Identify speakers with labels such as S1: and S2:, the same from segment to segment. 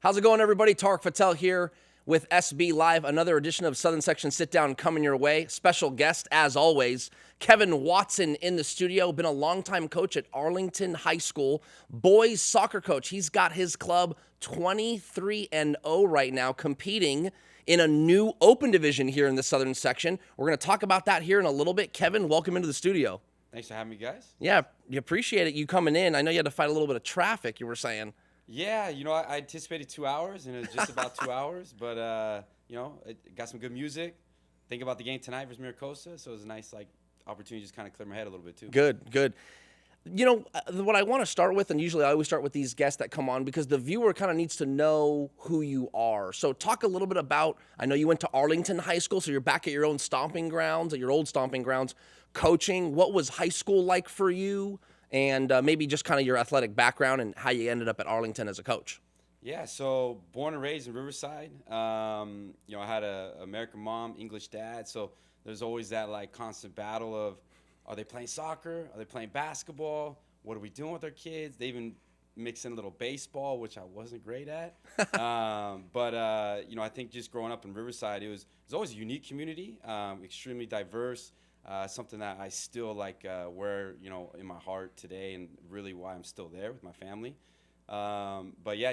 S1: How's it going, everybody? Tarek Patel here with SB Live. Another edition of Southern Section Sit Down coming your way. Special guest, as always, Kevin Watson in the studio. Been a longtime coach at Arlington High School. Boys soccer coach. He's got his club 23-0 right now, competing in a new open division here in the Southern Section. We're going to talk about that here in a little bit. Kevin, welcome into the studio.
S2: Thanks for having me, guys.
S1: Yeah, you appreciate it, you coming in. I know you had to fight a little bit of traffic, you were saying.
S2: Yeah, I anticipated 2 hours, and it was just about 2 hours. But, it got some good music. Think about the game tonight versus Miracosta, so it was a nice, opportunity to just kind of clear my head a little bit, too.
S1: Good. What I want to start with, and usually I always start with these guests that come on, because the viewer kind of needs to know who you are. So talk a little bit about, I know you went to Arlington High School, so you're back at your own stomping grounds, at your old stomping grounds, coaching. What was high school like for you? And maybe just kind of your athletic background and how you ended up at Arlington as a coach.
S2: Yeah, so born and raised in Riverside. I had an American mom, English dad, so there's always that, constant battle of, are they playing soccer? Are they playing basketball? What are we doing with our kids? They even mix in a little baseball, which I wasn't great at. I think just growing up in Riverside, it was always a unique community, extremely diverse. Something that I still wear, in my heart today, and really why I'm still there with my family.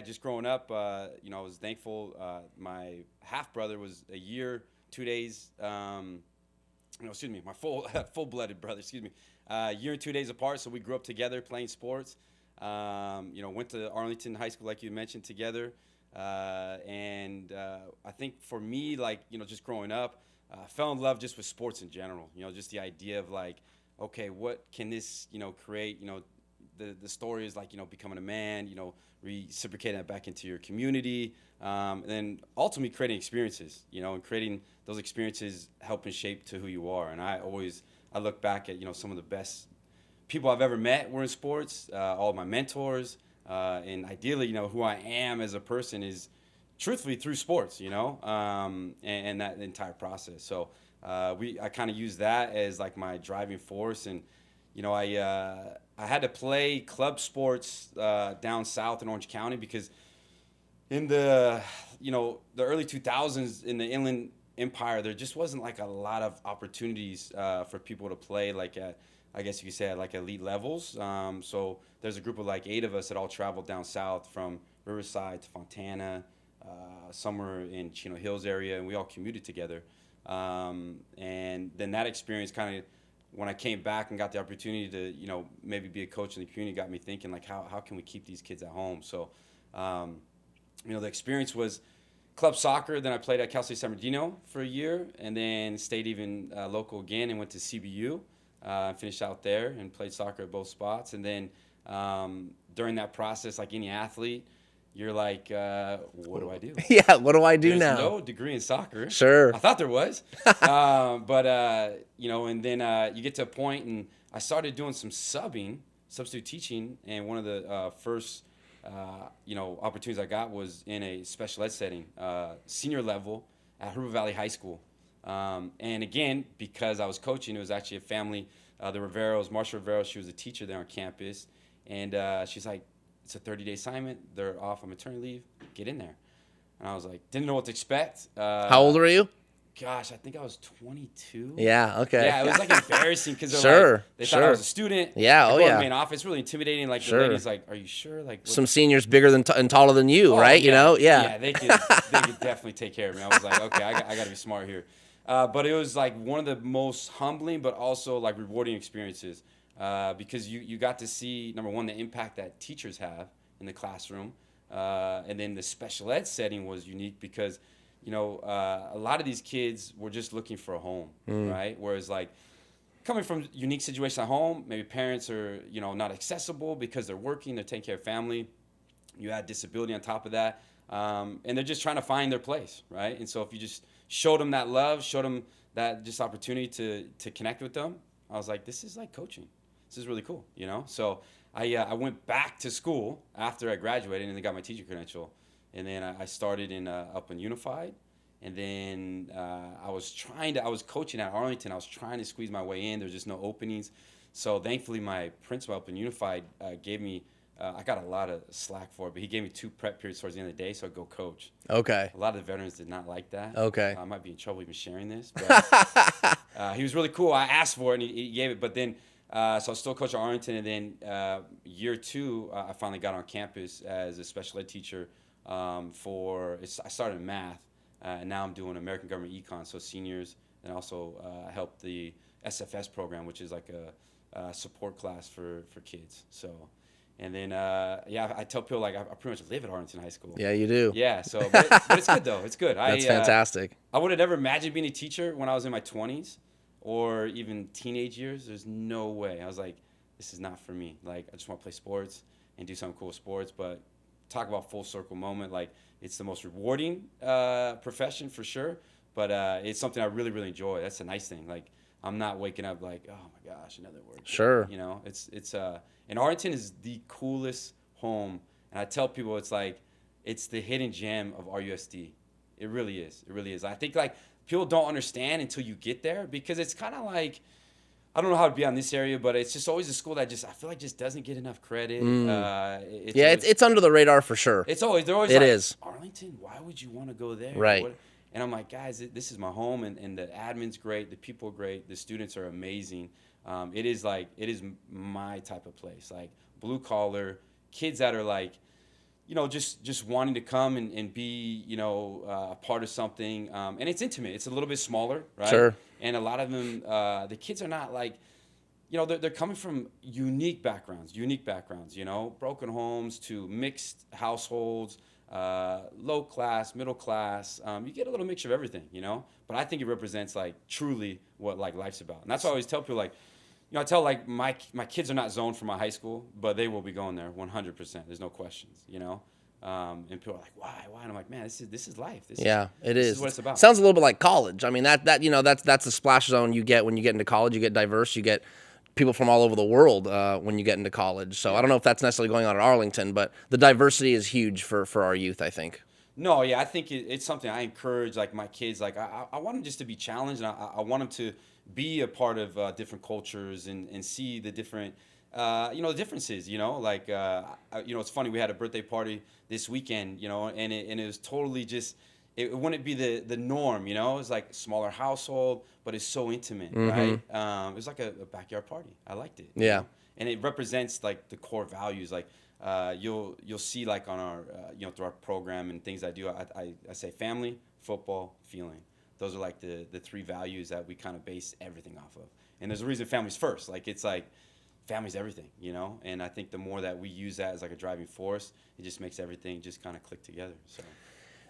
S2: Just growing up, I was thankful. My half brother was a year, 2 days. My full-blooded brother. A year and 2 days apart. So we grew up together playing sports. Went to Arlington High School, like you mentioned, together. I think for me, just growing up. Fell in love just with sports in general, just the idea of okay, what can this, create, the story is becoming a man, reciprocating that back into your community, and then ultimately creating experiences, and creating those experiences helping shape to who you are. And I look back at, some of the best people I've ever met were in sports, all of my mentors, and ideally, who I am as a person is truthfully through sports, and that entire process. So I kind of use that as my driving force. And, I had to play club sports down south in Orange County because in the early 2000s in the Inland Empire, there just wasn't a lot of opportunities for people to play at, I guess you could say, at elite levels. So there's a group of 8 of us that all traveled down south from Riverside to Fontana, somewhere in Chino Hills area, and we all commuted together. And then that experience kind of, when I came back and got the opportunity to, maybe be a coach in the community, got me thinking, how can we keep these kids at home? So, the experience was club soccer. Then I played at Cal State San Bernardino for a year, and then stayed even local again and went to CBU. Finished out there and played soccer at both spots. And then during that process, like any athlete, you're what do I do?
S1: Yeah, what do I do
S2: There's
S1: now?
S2: no degree in soccer.
S1: Sure.
S2: I thought there was. And then you get to a point, and I started doing some substitute teaching, and one of the first, opportunities I got was in a special ed setting, senior level at River Valley High School. And again, because I was coaching, it was actually a family, the Riveros, Marsha Rivero, she was a teacher there on campus, and she's like, it's a 30-day assignment. They're off on maternity leave. Get in there. And I was didn't know what to expect.
S1: How old are you?
S2: Gosh, I think I was 22.
S1: Yeah, okay.
S2: Yeah, it was embarrassing because they thought I was a student.
S1: Yeah,
S2: I go to the main office, really intimidating. The lady's are you sure?
S1: Some seniors bigger than and taller than you, right?
S2: Yeah.
S1: Yeah.
S2: Yeah, they could definitely take care of me. I was okay, I got to be smart here. But it was one of the most humbling, but also rewarding experiences. Because you got to see, number one, the impact that teachers have in the classroom. And then the special ed setting was unique because, a lot of these kids were just looking for a home, right? Whereas coming from unique situations at home, maybe parents are, not accessible because they're working, they're taking care of family. You add disability on top of that. And they're just trying to find their place, right? And so if you just showed them that love, showed them that just opportunity to connect with them, I was this is coaching. This is really cool, So I went back to school after I graduated and then got my teacher credential. And then I started in Upland Unified. And then I was coaching at Arlington. I was trying to squeeze my way in. There's just no openings. So thankfully my principal up in Unified gave me I got a lot of slack for it, but he gave me 2 prep periods towards the end of the day, so I'd go coach.
S1: Okay.
S2: A lot of the veterans did not like that.
S1: Okay.
S2: I might be in trouble even sharing this, but he was really cool. I asked for it, and he gave it. But then, so I was still coach at Arlington, and then year 2, I finally got on campus as a special ed teacher I started in math, and now I'm doing American Government Econ, so seniors, and also help the SFS program, which is like a support class for kids. So. And then, I tell people, like, I pretty much live at Arlington High School.
S1: Yeah, you do.
S2: Yeah, so, but it's good, though. It's good.
S1: That's fantastic.
S2: I would have never imagined being a teacher when I was in my 20s or even teenage years. There's no way. I was like, this is not for me. Like, I just want to play sports and do something cool with sports. But talk about full circle moment. Like, it's the most rewarding profession for sure. But it's something I really, really enjoy. That's a nice thing. Like, I'm not waking up like, oh, my gosh, another word.
S1: Sure.
S2: You know, and Arlington is the coolest home. And I tell people it's the hidden gem of RUSD. It really is. It really is. I think, like, people don't understand until you get there, because it's kind of like, I don't know how to be on this area, but it's just always a school that I feel like just doesn't get enough credit.
S1: It's under the radar for sure.
S2: They're always
S1: it
S2: like,
S1: is.
S2: Arlington, why would you want to go there?
S1: Right.
S2: And I'm like, guys, this is my home, and the admin's great, the people are great, the students are amazing. It is my type of place, like blue collar, kids that are like, just wanting to come and be, a part of something. And it's intimate. It's a little bit smaller, right?
S1: Sure.
S2: And a lot of them, the kids are not like, they're coming from unique backgrounds, broken homes to mixed households, low class, middle class. You get a little mixture of everything, but I think it represents like truly what like life's about. And that's why I always tell people, like, I tell, like, my kids are not zoned for my high school, but they will be going there 100%. There's no questions, and people are like, why? And I'm like, man, this is life. This is what it's about.
S1: Sounds a little bit like college. I mean, that's the splash zone you get when you get into college. You get diverse. You get people from all over the world when you get into college. So I don't know if that's necessarily going on at Arlington, but the diversity is huge for our youth, I think.
S2: No, yeah, I think it's something I encourage, like, my kids. Like, I want them just to be challenged, and I want them to be a part of different cultures and see the different, the differences, like, it's funny. We had a birthday party this weekend, and it was totally just, it wouldn't be the norm, it was like smaller household, but it's so intimate, right? It was like a backyard party. I liked it.
S1: Yeah.
S2: And it represents like the core values, like, you'll see, like, on our, through our program and things I do, I say family, football, feeling. Those are like the 3 values that we kind of base everything off of. And there's a reason family's first. Like, it's like family's everything, and I think the more that we use that as like a driving force, it just makes everything just kind of click together. So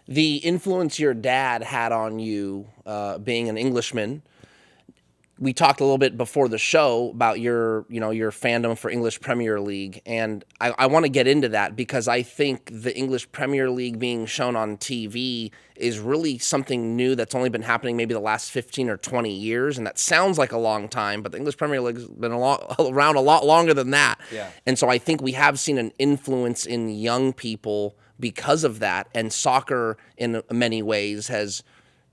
S1: the influence your dad had on you, being an Englishman, we talked a little bit before the show about your fandom for English Premier League, and I want to get into that because I think the English Premier League being shown on TV is really something new that's only been happening maybe the last 15 or 20 years, and that sounds like a long time, but the English Premier League's been around a lot longer than that.
S2: Yeah.
S1: And so I think we have seen an influence in young people because of that, and soccer in many ways has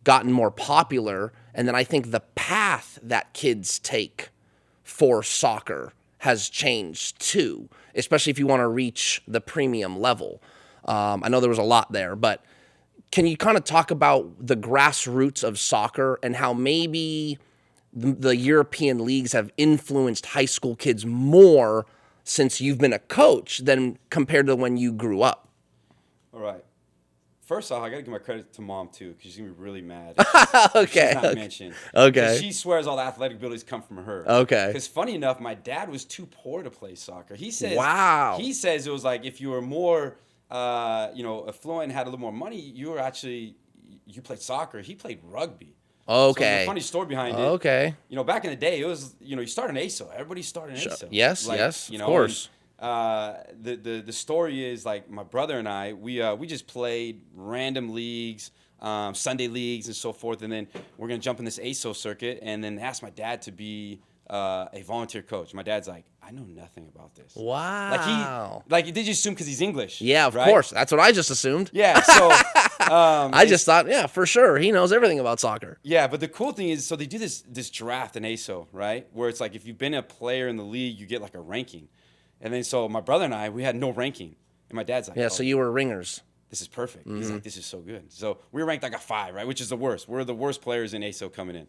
S1: gotten more popular. And then I think the path that kids take for soccer has changed too, especially if you want to reach the premium level. I know there was a lot there, but can you kind of talk about the grassroots of soccer and how maybe the European leagues have influenced high school kids more since you've been a coach than compared to when you grew up?
S2: All right. First off, I got to give my credit to Mom, too, because she's going to be really mad.
S1: Okay.
S2: She's not mentioned.
S1: Okay.
S2: She swears all the athletic abilities come from her.
S1: Okay.
S2: Because funny enough, my dad was too poor to play soccer. He says,
S1: wow.
S2: He says it was like if you were more, affluent and had a little more money, you played soccer. He played rugby.
S1: Okay.
S2: So there's a funny story behind it.
S1: Okay.
S2: Back in the day, it was, you start an ASO. Everybody started an ASO.
S1: Yes, of course.
S2: The story is, like, my brother and I, we just played random leagues, Sunday leagues and so forth, and then we're gonna jump in this ASO circuit and then ask my dad to be a volunteer coach. My dad's like, I know nothing about this.
S1: Wow.
S2: Like, did you assume because he's English?
S1: Yeah, of
S2: right?
S1: course. That's what I just assumed.
S2: Yeah. So
S1: I just thought, yeah, for sure, he knows everything about soccer.
S2: Yeah, but the cool thing is, so they do this draft in ASO, right? Where it's like if you've been a player in the league, you get like a ranking. And then so my brother and I, we had no ranking. And my dad's like,
S1: Yeah, so you were ringers.
S2: this is perfect. He's like, this is so good. So we were ranked like a 5, right? Which is the worst. We're the worst players in ASO coming in.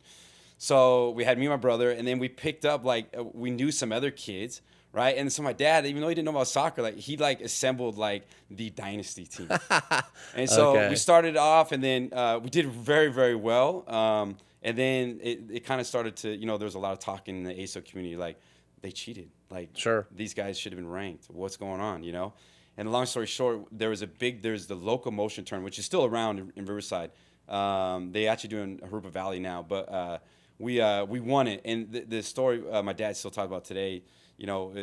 S2: So we had me and my brother, and then we picked up, like, we knew some other kids, right? And so my dad, even though he didn't know about soccer, like, he, like, assembled, like, the dynasty team. And so we started off, and then we did very, very well. And then it kind of started to, you know, there was a lot of talk in the ASO community, like, they cheated. Like, these guys should have been ranked. What's going on, you know? And long story short, there's the locomotion tournament, which is still around in Riverside. They actually do in Harupa Valley now, but we won it. And the story my dad still talks about today, you know,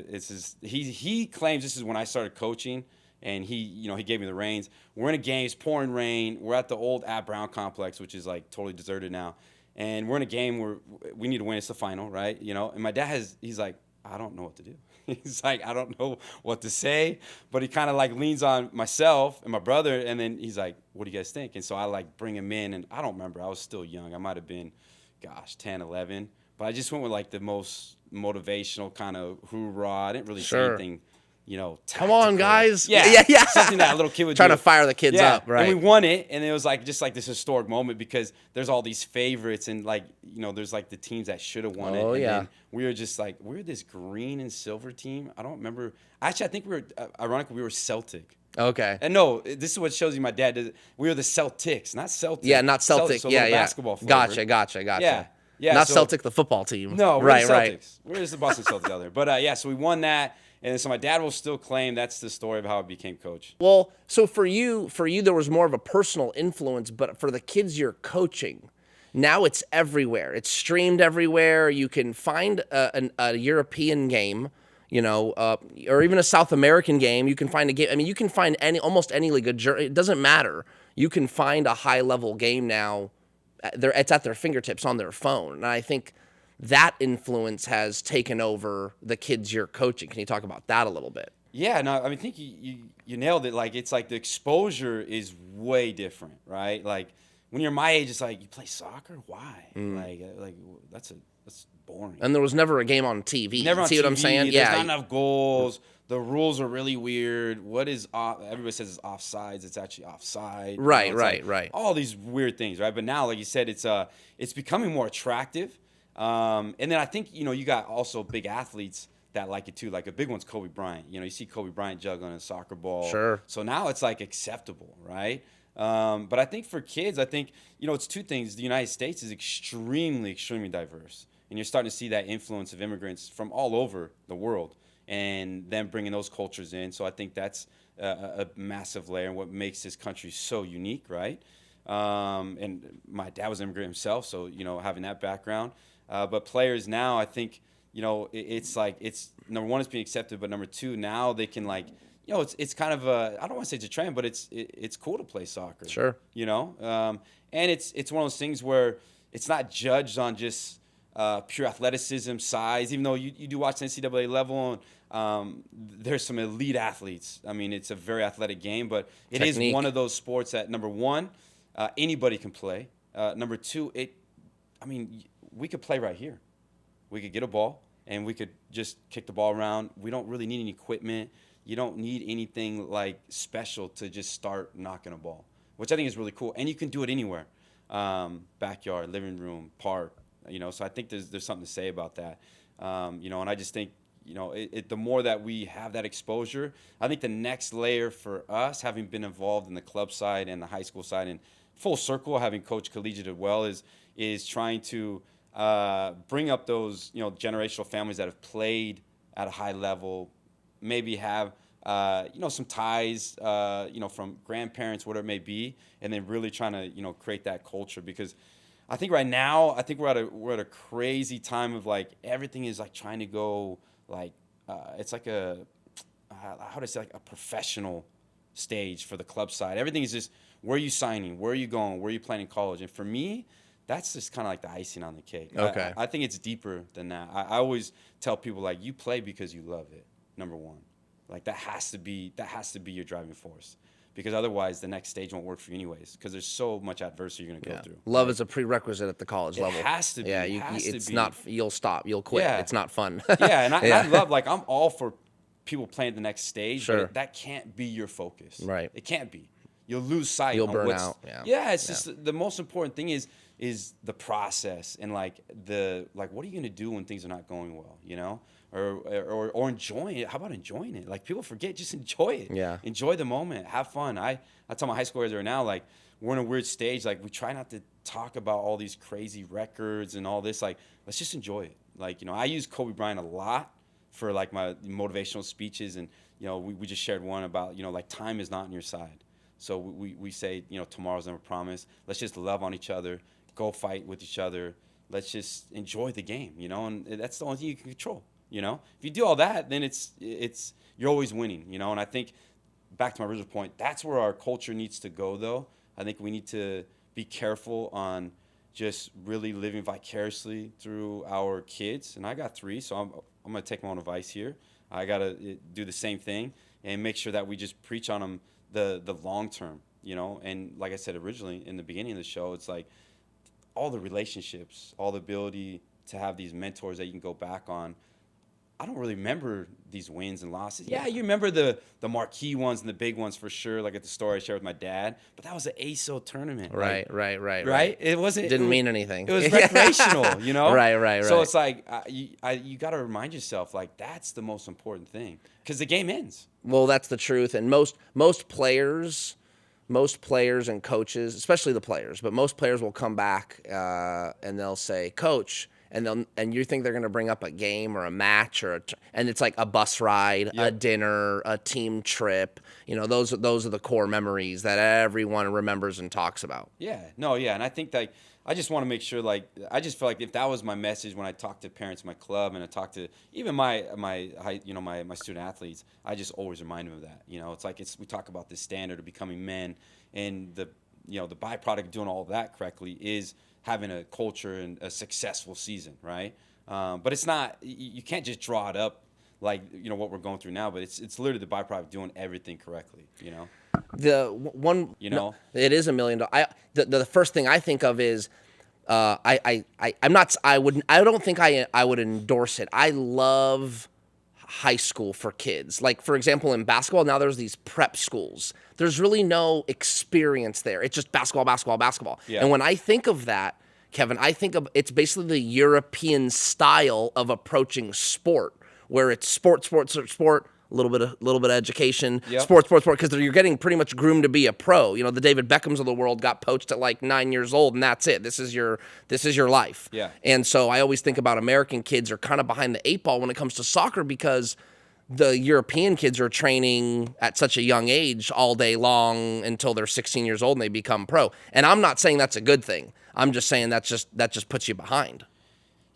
S2: he claims this is when I started coaching, and he gave me the reins. We're in a game, it's pouring rain. We're at the old Ab Brown complex, which is like totally deserted now. And we're in a game where we need to win. It's the final, right? You know, and my dad he's like, I don't know what to do. He's like, I don't know what to say, but he kind of like leans on myself and my brother, and then he's like, what do you guys think? And so I like bring him in, and I don't remember. I was still young. I might have been, 10, 11. But I just went with like the most motivational kind of hoorah. I didn't really say anything, you know, tactical.
S1: Come on, guys.
S2: Yeah. Something that a little kid would
S1: trying
S2: do.
S1: to fire the kids up, right?
S2: And we won it, and it was like just like this historic moment because there's all these favorites, and like, you know, there's like the teams that should have won it. And then we were just like, we're this green and silver team. I don't remember. Actually, I think we were, ironically, we were Celtic.
S1: Okay.
S2: And no, this is what shows you my dad did. We were the Celtics, not Celtic.
S1: Yeah, not Celtic.
S2: So
S1: yeah.
S2: basketball flavor.
S1: Gotcha.
S2: Yeah.
S1: Not
S2: so,
S1: Celtic, the football team.
S2: No, we're
S1: right,
S2: the Celtics.
S1: right.
S2: We're just the Boston Celtics out there. But so we won that. And so my dad will still claim that's the story of how I became coach.
S1: Well, so for you, there was more of a personal influence, but for the kids you're coaching, now it's everywhere. It's streamed everywhere. You can find a European game, you know, or even a South American game. You can find a game. I mean, you can find almost any league. It doesn't matter. You can find a high-level game now. It's at their fingertips on their phone. And I think that influence has taken over the kids you're coaching. Can you talk about that a little bit?
S2: Yeah, no, I mean, I think you nailed it. Like, it's like the exposure is way different, right? Like, when you're my age, it's like, you play soccer? Why? Like that's boring.
S1: And there was never a game on TV.
S2: Never on
S1: See
S2: TV.
S1: What I'm saying?
S2: There's not enough goals. The rules are really weird. What is everybody says it's offsides. It's actually offside.
S1: Right,
S2: you know,
S1: right.
S2: All these weird things, right? But now, like you said, it's becoming more attractive. And then I think, you know, you got also big athletes that like it too. Like a big one's Kobe Bryant. You know, you see Kobe Bryant juggling a soccer ball. Sure. So now it's like acceptable, right? But I think for kids, you know, it's two things. The United States is extremely, extremely diverse. And you're starting to see that influence of immigrants from all over the world and them bringing those cultures in. So I think that's a massive layer and what makes this country so unique, right? And my dad was an immigrant himself, so, you know, having that background. But players now, I think, you know, it's like, it's number one, it's being accepted, but number two, now they can, like, you know, it's kind of I don't want to say it's a trend, but it's cool to play soccer.
S1: Sure.
S2: You know, and it's one of those things where it's not judged on just pure athleticism, size. Even though you do watch the NCAA level, there's some elite athletes. I mean, it's a very athletic game, but it is one of those sports that, number one, anybody can play. Number two, we could play right here. We could get a ball, and we could just kick the ball around. We don't really need any equipment. You don't need anything like special to just start knocking a ball, which I think is really cool. And you can do it anywhere, backyard, living room, park. You know, so I think there's something to say about that. You know, and I just think, you know, the more that we have that exposure, I think the next layer for us, having been involved in the club side and the high school side, and full circle, having coached collegiate as well, is trying to bring up those, you know, generational families that have played at a high level, maybe have, you know, some ties, you know, from grandparents, whatever it may be, and then really trying to, you know, create that culture. Because I think right now, we're at a crazy time of, like, everything is like trying to go, like, it's like how to say, like a professional stage for the club side. Everything is just, where are you signing? Where are you going? Where are you playing in college? And for me, that's just kind of like the icing on the cake.
S1: Okay.
S2: I think it's deeper than that. I always tell people, like, you play because you love it, number one. Like, that has to be your driving force. Because otherwise, the next stage won't work for you anyways. Because there's so much adversity you're going to go through.
S1: Love is a prerequisite at the college level.
S2: It has to be.
S1: Yeah, it's not. You'll stop. You'll quit.
S2: Yeah.
S1: It's not fun.
S2: Yeah, and I love, like, I'm all for people playing the next stage.
S1: Sure.
S2: But that can't be your focus.
S1: Right.
S2: It can't be. You'll lose sight.
S1: You'll
S2: on
S1: burn
S2: what's,
S1: out. Yeah.
S2: Yeah. It's just the most important thing is the process and like what are you gonna do when things are not going well, you know, or enjoying it. How about enjoying it? Like people forget, just enjoy it.
S1: Yeah.
S2: Enjoy the moment. Have fun. I tell my high schoolers right now, like we're in a weird stage. Like we try not to talk about all these crazy records and all this. Like let's just enjoy it. Like, you know, I use Kobe Bryant a lot for like my motivational speeches, and you know we just shared one about, you know, like time is not on your side. So we say, you know, tomorrow's never promised. Let's just love on each other, go fight with each other. Let's just enjoy the game, you know, and that's the only thing you can control, you know. If you do all that, then it's you're always winning, you know. And I think back to my original point, that's where our culture needs to go, though. I think we need to be careful on just really living vicariously through our kids. And I got 3, so I'm going to take my own advice here. I got to do the same thing and make sure that we just preach on them the long term, you know. And like I said originally in the beginning of the show, it's like all the relationships, all the ability to have these mentors that you can go back on. I don't really remember these wins and losses. Yeah, you remember the marquee ones and the big ones for sure, like at the story I shared with my dad. But that was an ASO tournament.
S1: Right.
S2: It wasn't.
S1: Didn't mean anything.
S2: It was recreational, you know.
S1: Right.
S2: So it's like you got to remind yourself, like that's the most important thing, because the game ends.
S1: Well, that's the truth, and most players and coaches, especially the players, but most players will come back and they'll say, "Coach," and you think they're going to bring up a game or a match and it's like a bus ride, a dinner, a team trip. You know, those are the core memories that everyone remembers and talks about.
S2: And I think that I just want to make sure, like, I just feel like if that was my message when I talk to parents in my club and I talk to even my student athletes, I just always remind them of that. You know, it's like we talk about this standard of becoming men, and the byproduct of doing all of that correctly is having a culture and a successful season, right? But it's not, you can't just draw it up like, you know, what we're going through now, but it's literally the byproduct of doing everything correctly, you know?
S1: It is $1 million. The first thing I think of is I don't think I would endorse it. I love high school for kids. Like, for example, in basketball, now there's these prep schools. There's really no experience there. It's just basketball.
S2: Yeah.
S1: And when I think of that, Kevin, I think of it's basically the European style of approaching sport, where it's sport, a little bit of education, sport, because you're getting pretty much groomed to be a pro. You know, the David Beckhams of the world got poached at like 9 years old, and that's it. This is your life.
S2: Yeah.
S1: And so I always think about American kids are kind of behind the 8 ball when it comes to soccer, because the European kids are training at such a young age all day long until they're 16 years old and they become pro. And I'm not saying that's a good thing. I'm just saying that just puts you behind.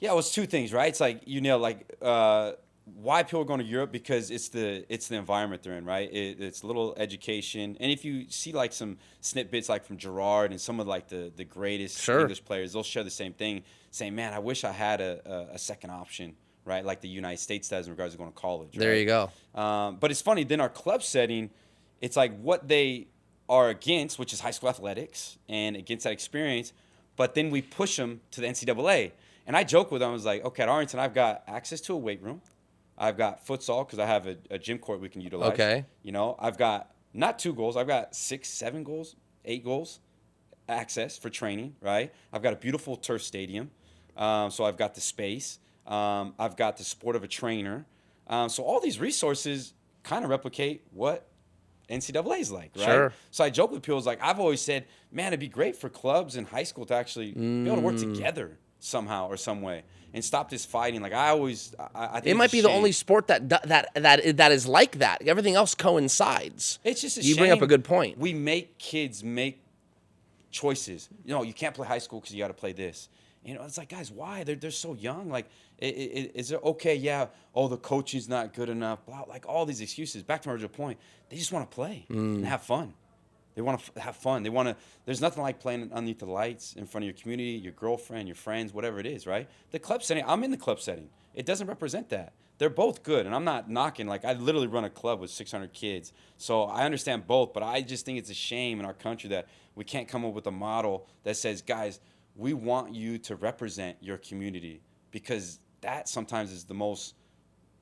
S2: Yeah, well, it's 2 things, right? It's like, you know, like why people are going to Europe, because it's the environment they're in, right? It's a little education. And if you see like some snippets like from Gerrard and some of like the greatest English players, they'll share the same thing, saying, man, I wish I had a second option, right? Like the United States does in regards to going to college.
S1: There
S2: right?
S1: you go.
S2: But it's funny, then our club setting, it's like what they are against, which is high school athletics and against that experience, but then we push them to the NCAA. And I joke with them, I was like, okay, at Arlington, I've got access to a weight room. I've got futsal because I have a gym court we can utilize.
S1: Okay.
S2: You know, I've got not 2 goals. I've got 6, 7 goals, 8 goals access for training, right? I've got a beautiful turf stadium. So I've got the space. I've got the support of a trainer. So all these resources kind of replicate what NCAA is like, right?
S1: Sure.
S2: So I joke with people, like I've always said, man, it'd be great for clubs in high school to actually be able to work together somehow or some way and stop this fighting. Like I think
S1: it might be the only sport that is like that. Everything else coincides.
S2: It's just
S1: you bring up a good point.
S2: We make kids make choices. You know, you can't play high school because you got to play this. You know, it's like, guys, why? They're so young. Like, is it okay? Yeah. Oh, the coach is not good enough. Blah, like all these excuses. Back to my original point. They just want to play and have fun. They want to have fun. They want to. There's nothing like playing underneath the lights in front of your community, your girlfriend, your friends, whatever it is, right? The club setting. I'm in the club setting. It doesn't represent that. They're both good, and I'm not knocking. Like I literally run a club with 600 kids, so I understand both. But I just think it's a shame in our country that we can't come up with a model that says, guys, we want you to represent your community, because that sometimes is the most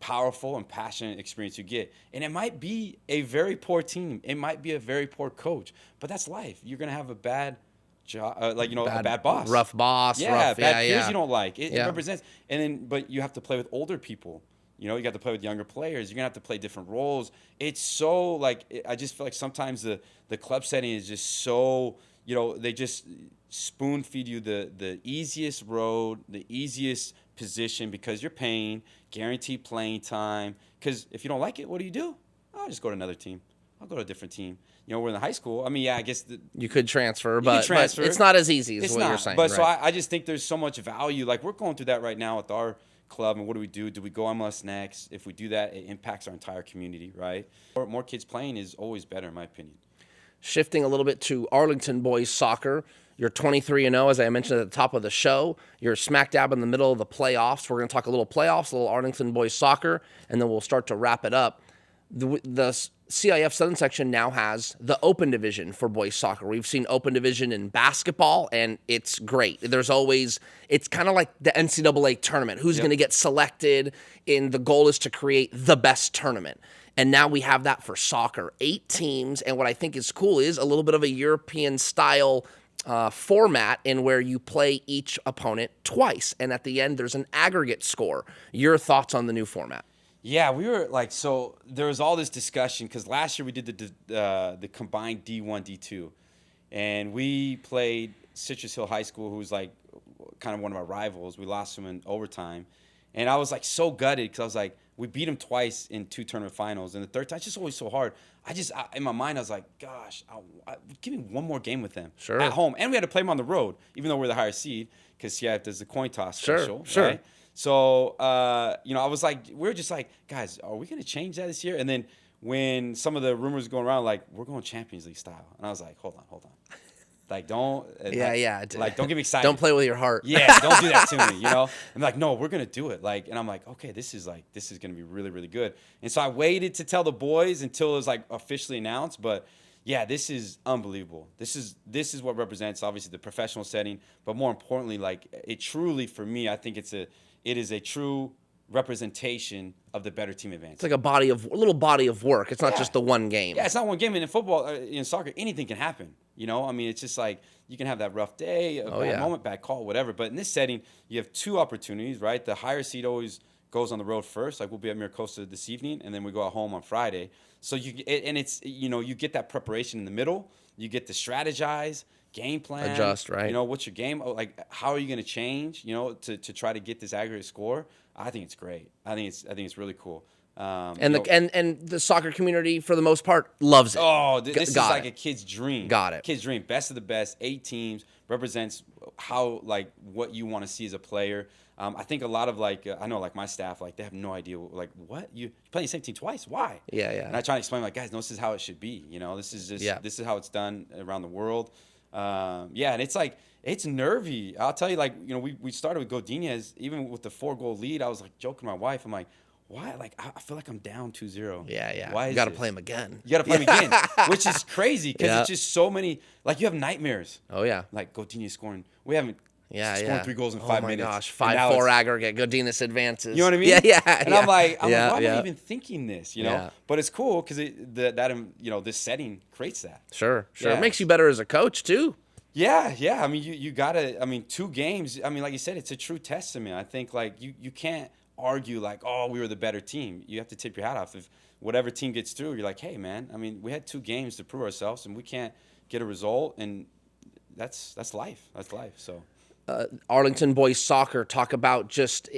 S2: powerful and passionate experience you get. And it might be a very poor team. It might be a very poor coach, but that's life. You're going to have a bad job, a bad boss.
S1: Rough boss.
S2: Yeah,
S1: rough,
S2: bad peers you don't like. It
S1: Yeah.
S2: represents. And then, but you have to play with older people. You got to play with younger players. You're going to have to play different roles. It's so, I just feel like sometimes the club setting is just so, they just spoon feed you the easiest road, the easiest position because you're paying, guaranteed playing time. Because if you don't like it, what do? I'll just go to another team. I'll go to a different team. We're in the high school. I mean, yeah, I guess
S1: you could transfer, but it's not as easy as what you're saying.
S2: But
S1: right.
S2: so I just think there's so much value. Like we're going through that right now with our club, and what do? Do we go MLS next? If we do that, it impacts our entire community, right? More kids playing is always better, in my opinion.
S1: Shifting a little bit to Arlington boys soccer. You're 23-0, as I mentioned at the top of the show. You're smack dab in the middle of the playoffs. We're going to talk a little playoffs, a little Arlington boys soccer, and then we'll start to wrap it up. The CIF Southern section now has the open division for boys soccer. We've seen open division in basketball, and it's great. It's kind of like the NCAA tournament. Who's going to get selected? And the goal is to create the best tournament. And now we have that for soccer. 8 teams, and what I think is cool is a little bit of a European style format in where you play each opponent twice, and at the end there's an aggregate score. Your thoughts on the new format?
S2: Yeah, we were so there was all this discussion because last year we did the combined D1, D2, and we played Citrus Hill High School, who's kind of one of our rivals. We lost them in overtime, and I was so gutted because I was we beat them twice in 2 tournament finals, and the third time it's just always so hard. In my mind I was gosh, give me one more game with them at home, and we had to play them on the road, even though we're the higher seed because CIF does the coin toss special, right? So, I was we were just guys, are we going to change that this year? And then when some of the rumors going around, we're going Champions League style. And I was hold on. Don't. Don't get me excited.
S1: Don't play with your heart.
S2: Yeah, don't do that to me, I'm no, we're going to do it. And I'm okay, this is going to be really, really good. And so I waited to tell the boys until it was officially announced. But yeah, this is unbelievable. This is what represents obviously the professional setting, but more importantly, it truly, for me, I think it is a true representation of the better team advantage.
S1: It's like a little body of work. It's not just the one game.
S2: Yeah, it's not one game. And in football, in soccer, anything can happen. I mean, it's just you can have that rough day, a bad moment, bad call, whatever. But in this setting, you have 2 opportunities, right? The higher seed always goes on the road first. We'll be at Miracosta this evening, and then we go at home on Friday. So you get that preparation in the middle. You get to strategize, game plan,
S1: adjust, right?
S2: What's your game? How are you going to change? To try to get this aggregate score. I think it's great. I think it's really cool.
S1: And the soccer community for the most part loves it.
S2: Oh, this is a kid's dream.
S1: Got it.
S2: Kid's dream. Best of the best. 8 teams represents how what you want to see as a player. I think a lot of I know my staff they have no idea what you playing the same team twice. Why?
S1: Yeah.
S2: And I try to explain guys, no, this is how it should be. This is just this is how it's done around the world. And it's it's nervy. I'll tell you, we started with Godinez, even with the 4-goal lead. I was joking to my wife. I'm why? I feel like I'm down 2-0.
S1: Yeah.
S2: Why?
S1: You got to play him again.
S2: You got to play him again, which is crazy because it's just so many. You have nightmares.
S1: Oh yeah.
S2: Godinez scoring. We haven't.
S1: Scoring
S2: 3 goals in 5 minutes.
S1: Oh my gosh, 5-4 aggregate. Godinez advances.
S2: You know what I mean?
S1: Yeah.
S2: And I'm why am I even thinking this?
S1: Yeah.
S2: But it's cool because this setting creates that.
S1: Sure.
S2: Yeah.
S1: It makes you better as a coach too.
S2: Yeah. I mean, you gotta. I mean, 2 games. I mean, like you said, it's a true testament. I think you can't argue we were the better team. You have to tip your hat off. If whatever team gets through, you're hey man. I mean, we had 2 games to prove ourselves, and we can't get a result, and that's life. That's life. So.
S1: Arlington boys soccer, talk about just,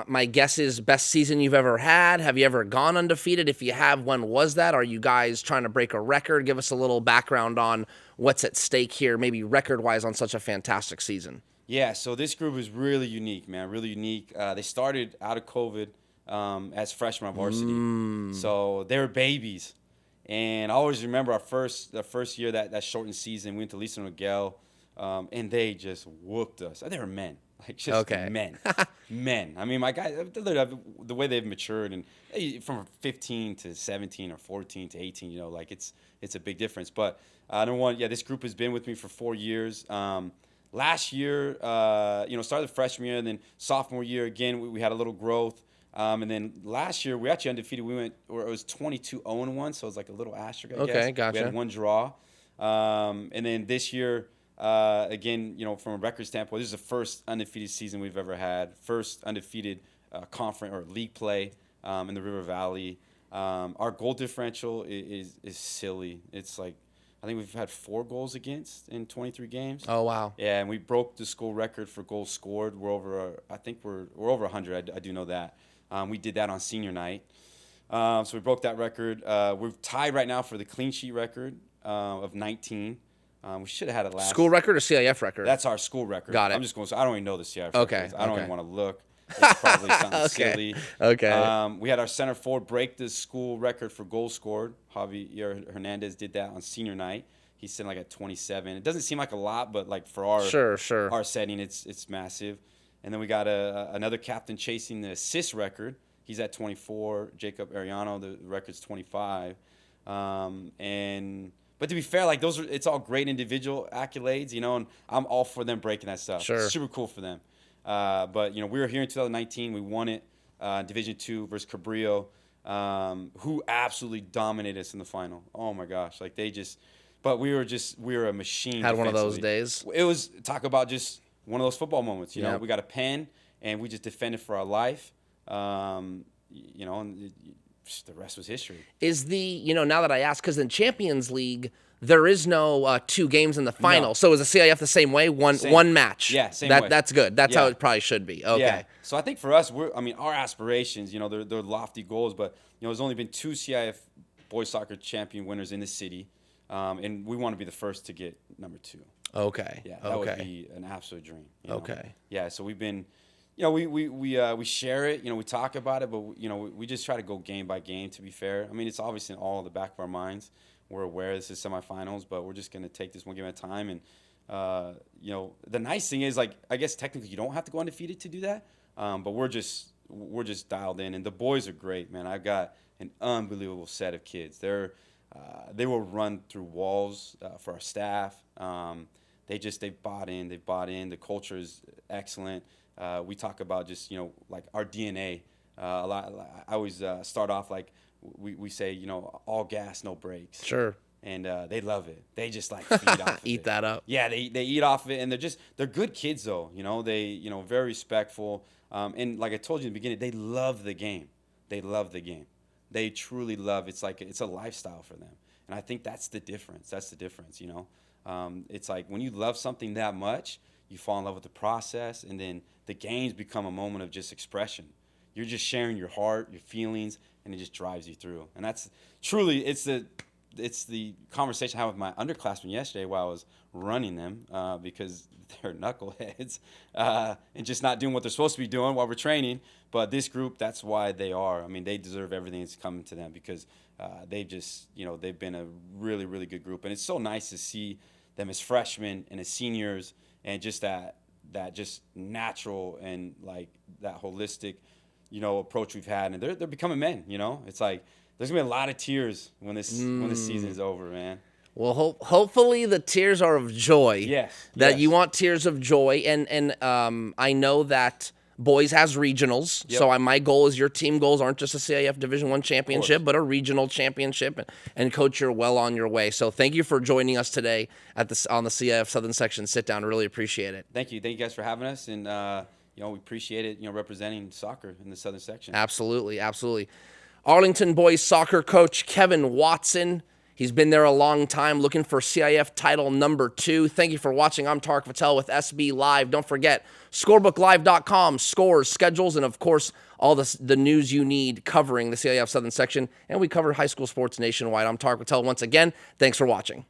S1: my guess is best season you've ever had. Have you ever gone undefeated? If you have, when was that? Are you guys trying to break a record? Give us a little background on what's at stake here, maybe record-wise on such a fantastic season.
S2: Yeah, so this group is really unique, man, really unique. They started out of COVID as freshmen on varsity. So they were babies. And I always remember the first year that shortened season, we went to Lisa Miguel. And they just whooped us. They were men, men. I mean, my guys, the way they've matured, and from 15 to 17 or 14 to 18, it's a big difference. But number one, this group has been with me for 4 years. Last year, started the freshman year, and then sophomore year again, we had a little growth. And then last year we actually undefeated. We went, or it was 22-0-1, so it was like a little asterisk, I guess.
S1: Okay, gotcha.
S2: We had one draw. And then this year, again, from a record standpoint, this is the first undefeated season we've ever had. First undefeated conference or league play in the River Valley. Our goal differential is silly. It's like, I think we've had 4 goals against in 23 games.
S1: Oh, wow.
S2: Yeah, and we broke the school record for goals scored. We're over, I think we're over 100. I do know that. We did that on senior night. So we broke that record. We're tied right now for the clean sheet record of 19. We should have had it last.
S1: School record or CIF record?
S2: That's our school record.
S1: Got it.
S2: I'm just going. So I don't even know the CIF.
S1: Okay.
S2: Records. I don't even want to look. It's probably something silly.
S1: Okay.
S2: We had our center forward break the school record for goals scored. Javier Hernandez did that on senior night. He's sitting like at 27. It doesn't seem like a lot, but like for our our setting, it's massive. And then we got another captain chasing the assist record. He's at 24. Jacob Ariano, the record's 25. But to be fair, like it's all great individual accolades, and I'm all for them breaking that stuff.
S1: Sure.
S2: It's super cool for them. But we were here in 2019. We won it, Division II versus Cabrillo, who absolutely dominated us in the final. Oh my gosh, like but we were a machine.
S1: Had one of those days.
S2: It was talk about just one of those football moments. You know,
S1: Yep.
S2: we got a pen and we just defended for our life. And the rest was history.
S1: Is now that I asked, because in Champions League, there is no 2 games in the final.
S2: No.
S1: So is the CIF the same way? One match?
S2: Yeah, same way.
S1: That's good. That's how it probably should be. Okay.
S2: Yeah. So I think for us, our aspirations, they're lofty goals, but, there's only been 2 CIF boys soccer champion winners in the city. And we want to be the first to get number 2.
S1: Okay.
S2: Yeah, that would be an absolute dream.
S1: Okay.
S2: Yeah, so we've been, we share it, we talk about it, but, we just try to go game by game, to be fair. I mean, it's obviously in all the back of our minds. We're aware this is semifinals, but we're just going to take this one game at a time. And, the nice thing is, like, I guess technically you don't have to go undefeated to do that, but we're just dialed in. And the boys are great, man. I've got an unbelievable set of kids. They will run through walls for our staff. They've bought in. The culture is excellent. We talk about just, like our DNA a lot. I always start off like we say, all gas, no brakes.
S1: Sure.
S2: And they love it. They just like feed off of
S1: Eat
S2: it.
S1: that up.
S2: Yeah, they eat off of it, and they're good kids though. They very respectful. And like I told you in the beginning, they love the game. They love the game. They truly love. It's a lifestyle for them. And I think that's the difference. It's like when you love something that much, you fall in love with the process, and then the games become a moment of just expression. You're just sharing your heart, your feelings, and it just drives you through. And that's truly, it's the conversation I had with my underclassmen yesterday while I was running them because they're knuckleheads and just not doing what they're supposed to be doing while we're training. But this group, that's why they are. I mean, they deserve everything that's coming to them because they've been a really, really good group. And it's so nice to see them as freshmen and as seniors and just that just natural and like that holistic, approach we've had. And they're becoming men, It's like there's going to be a lot of tears when this season is over, man.
S1: Well, hopefully the tears are of joy.
S2: Yes.
S1: That you want tears of joy. And I know that boys has regionals.
S2: Yep.
S1: So my goal is your team goals aren't just a CIF Division I championship, but a regional championship. And Coach, you're well on your way. So thank you for joining us today on the CIF Southern Section Sit Down. Really appreciate it.
S2: Thank you. Thank you guys for having us. And, we appreciate it, representing soccer in the Southern Section.
S1: Absolutely. Absolutely. Arlington boys soccer coach Kevin Watson. He's been there a long time, looking for CIF title number 2. Thank you for watching. I'm Tarek Patel with SB Live. Don't forget, scorebooklive.com, scores, schedules, and, of course, all the news you need covering the CIF Southern Section. And we cover high school sports nationwide. I'm Tarek Patel once again. Thanks for watching.